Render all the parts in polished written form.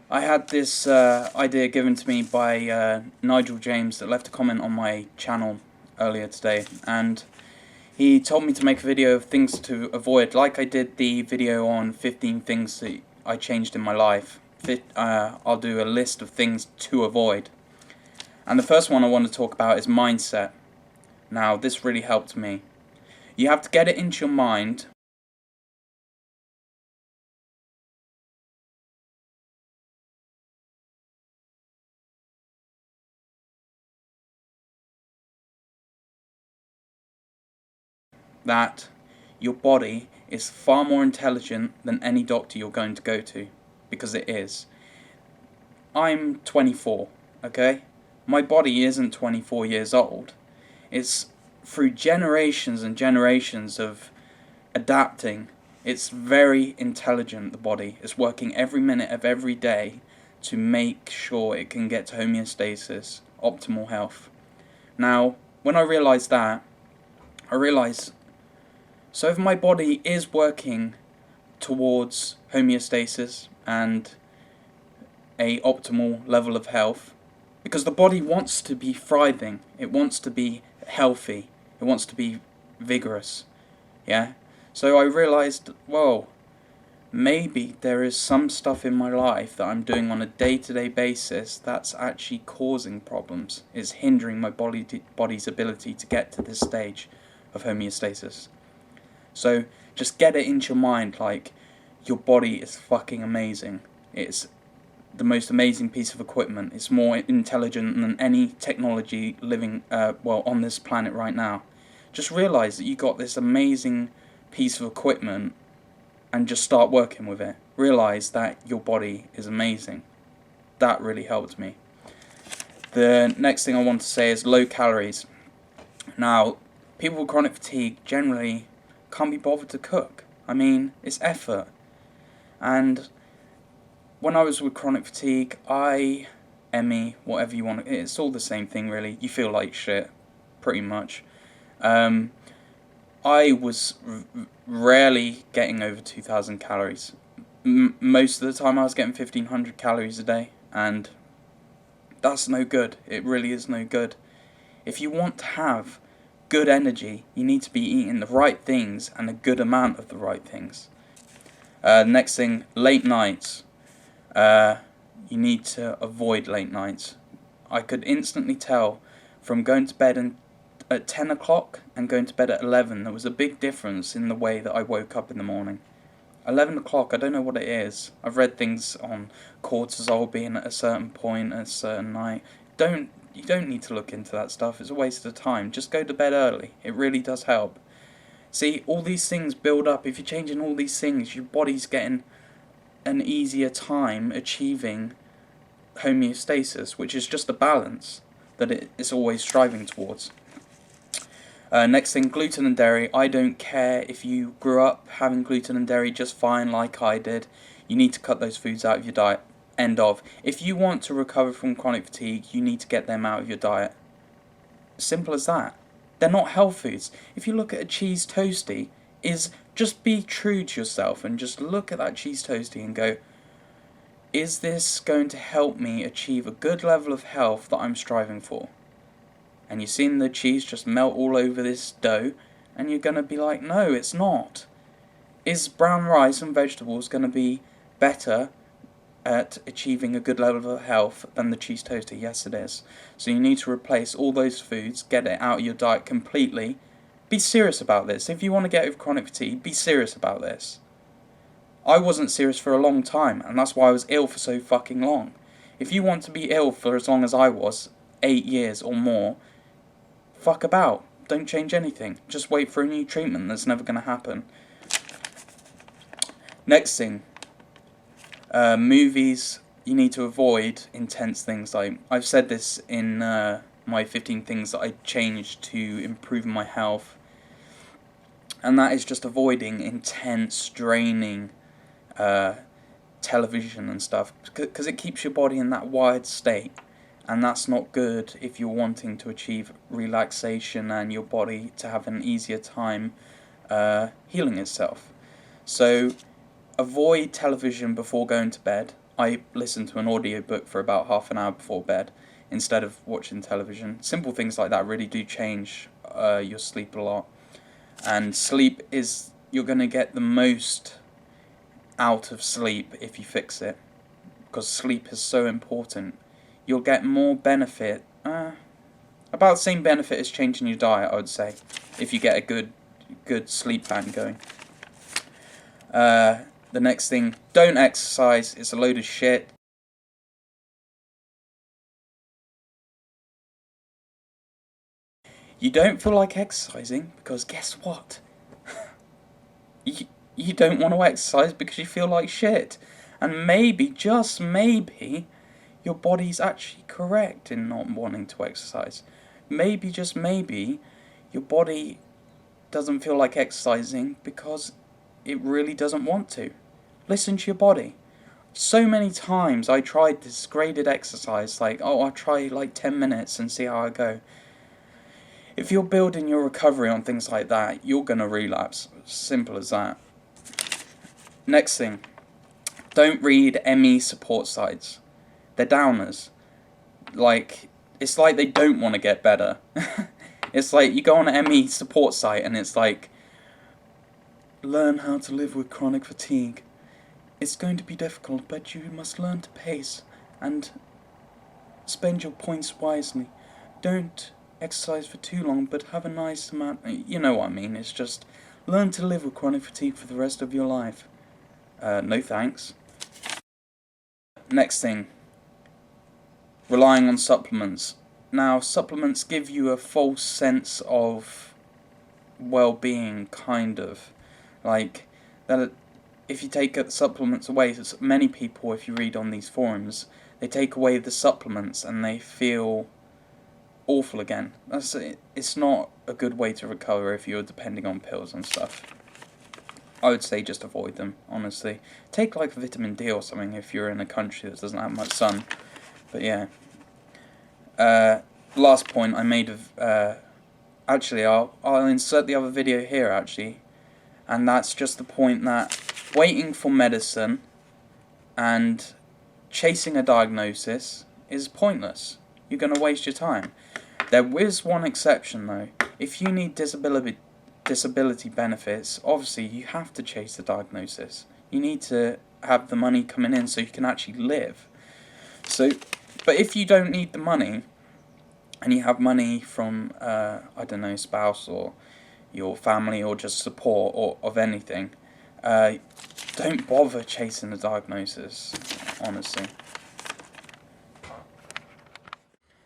I had this idea given to me by Nigel James that left a comment on my channel earlier today, and he told me to make a video of things to avoid, like I did the video on 15 things that I changed in my life. I'll do a list of things to avoid. And the first one I want to talk about is mindset. Now, this really helped me. You have to get it into your mind that your body is far more intelligent than any doctor you're going to go to, because it is. I'm 24, okay? My body isn't 24 years old. It's through generations and generations of adapting. It's very intelligent, the body. It's working every minute of every day to make sure it can get to homeostasis, optimal health. Now, when I realised that, I realised, so if my body is working towards homeostasis and a optimal level of health, because the body wants to be thriving, it wants to be healthy, it wants to be vigorous, yeah? So I realised, whoa, maybe there is some stuff in my life that I'm doing on a day-to-day basis that's actually causing problems. It's hindering my body's ability to get to this stage of homeostasis. So just get it into your mind, like, your body is fucking amazing. It's the most amazing piece of equipment. It's more intelligent than any technology living on this planet right now. Just realise that you got this amazing piece of equipment and just start working with it. Realise that your body is amazing. That really helped me. The next thing I want to say is low calories. Now, people with chronic fatigue generally can't be bothered to cook. I mean, it's effort. And when I was with chronic fatigue, ME, whatever you want, it's all the same thing really. You feel like shit, pretty much. I was rarely getting over 2,000 calories. Most of the time I was getting 1,500 calories a day, and that's no good. It really is no good. If you want to have good energy, you need to be eating the right things and a good amount of the right things. Next thing, late nights. You need to avoid late nights. I could instantly tell from going to bed at 10 o'clock and going to bed at 11, there was a big difference in the way that I woke up in the morning. 11 o'clock, I don't know what it is. I've read things on cortisol being at a certain point at a certain night. You don't need to look into that stuff. It's a waste of time. Just go to bed early. It really does help. See, all these things build up. If you're changing all these things, your body's getting an easier time achieving homeostasis, which is just a balance that it is always striving towards. Next thing, gluten and dairy. I don't care if you grew up having gluten and dairy just fine like I did. You need to cut those foods out of your diet. End of. If you want to recover from chronic fatigue, you need to get them out of your diet. Simple as that. They're not health foods. If you look at a cheese toastie, just be true to yourself and just look at that cheese toastie and go, is this going to help me achieve a good level of health that I'm striving for? And you've seen the cheese just melt all over this dough, and you're going to be like, no, it's not. Is brown rice and vegetables going to be better at achieving a good level of health than the cheese toastie? Yes, it is. So you need to replace all those foods, get it out of your diet completely. Be serious about this. If you want to get over chronic fatigue, be serious about this. I wasn't serious for a long time, and that's why I was ill for so fucking long. If you want to be ill for as long as I was, 8 years or more, fuck about. Don't change anything. Just wait for a new treatment that's never going to happen. Next thing, movies. You need to avoid intense things. Like I've said this in my 15 things that I changed to improve my health, and that is just avoiding intense, draining television and stuff, because it keeps your body in that wired state, and that's not good if you're wanting to achieve relaxation and your body to have an easier time healing itself. So avoid television before going to bed. I listen to an audiobook for about half an hour before bed instead of watching television. Simple things like that really do change your sleep a lot. And sleep is, you're going to get the most out of sleep if you fix it, because sleep is so important. You'll get more benefit, about the same benefit as changing your diet, I would say, if you get a good sleep pattern going. The next thing, don't exercise. It's a load of shit. You don't feel like exercising because guess what? you don't want to exercise because you feel like shit. And maybe, just maybe, your body's actually correct in not wanting to exercise. Maybe, just maybe, your body doesn't feel like exercising because it really doesn't want to. Listen to your body. So many times I tried this graded exercise, like, I'll try like 10 minutes and see how I go. If you're building your recovery on things like that, you're going to relapse. Simple as that. Next thing, don't read ME support sites. They're downers. Like, it's like they don't want to get better. It's like you go on an ME support site and it's like, learn how to live with chronic fatigue. It's going to be difficult, but you must learn to pace and spend your points wisely. Don't exercise for too long, but have a nice amount. You know what I mean. It's just learn to live with chronic fatigue for the rest of your life. No thanks. Next thing, relying on supplements. Now, supplements give you a false sense of well-being, kind of. Like, that if you take the supplements away, many people, if you read on these forums, they take away the supplements and they feel awful again. It's not a good way to recover if you're depending on pills and stuff. I would say just avoid them, honestly. Take like vitamin D or something if you're in a country that doesn't have much sun. But yeah. Last point I made of... actually, I'll insert the other video here, actually. And that's just the point that waiting for medicine and chasing a diagnosis is pointless. You're going to waste your time. There is one exception though. If you need disability benefits, obviously you have to chase the diagnosis. You need to have the money coming in so you can actually live. But if you don't need the money, and you have money from, I don't know, spouse or your family or just support or of anything, don't bother chasing the diagnosis, honestly.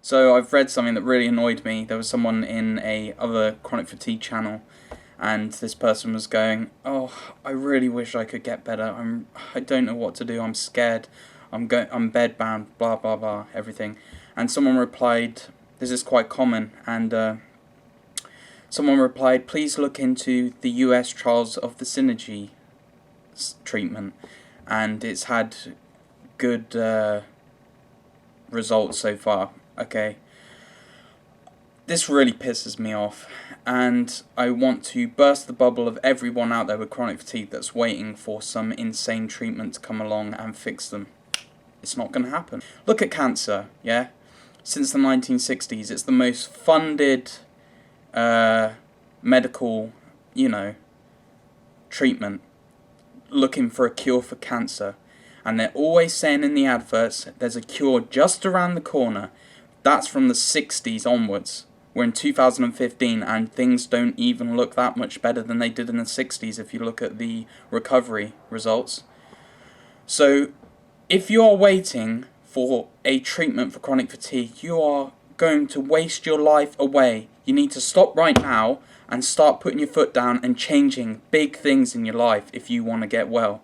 So I've read something that really annoyed me. There was someone in a other chronic fatigue channel, and this person was going, "Oh, I really wish I could get better. I don't know what to do. I'm scared. I'm bedbound. Blah blah blah. Everything." And someone replied, "This is quite common." And someone replied, "Please look into the U.S. trials of the synergy treatment, and it's had good results so far." Okay, this really pisses me off, and I want to burst the bubble of everyone out there with chronic fatigue that's waiting for some insane treatment to come along and fix them. It's not going to happen. Look at cancer, yeah? Since the 1960s, it's the most funded medical, treatment, looking for a cure for cancer. And they're always saying in the adverts, there's a cure just around the corner. That's from the 60s onwards. We're in 2015 and things don't even look that much better than they did in the 60s if you look at the recovery results. So, if you are waiting for a treatment for chronic fatigue, you are going to waste your life away. You need to stop right now and start putting your foot down and changing big things in your life if you want to get well.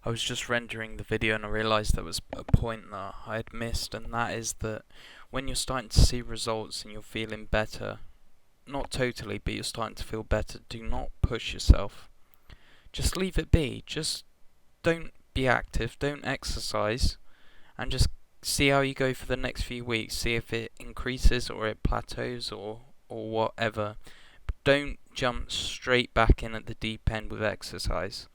I was just rendering the video and I realised there was a point that I had missed, and that is that when you're starting to see results and you're feeling better, not totally, but you're starting to feel better, do not push yourself. Just leave it be. Just don't be active, don't exercise, and just see how you go for the next few weeks. See if it increases or it plateaus or whatever. don't jump straight back in at the deep end with exercise.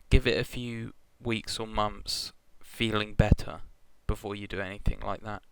Give it a few weeks or months feeling better before you do anything like that.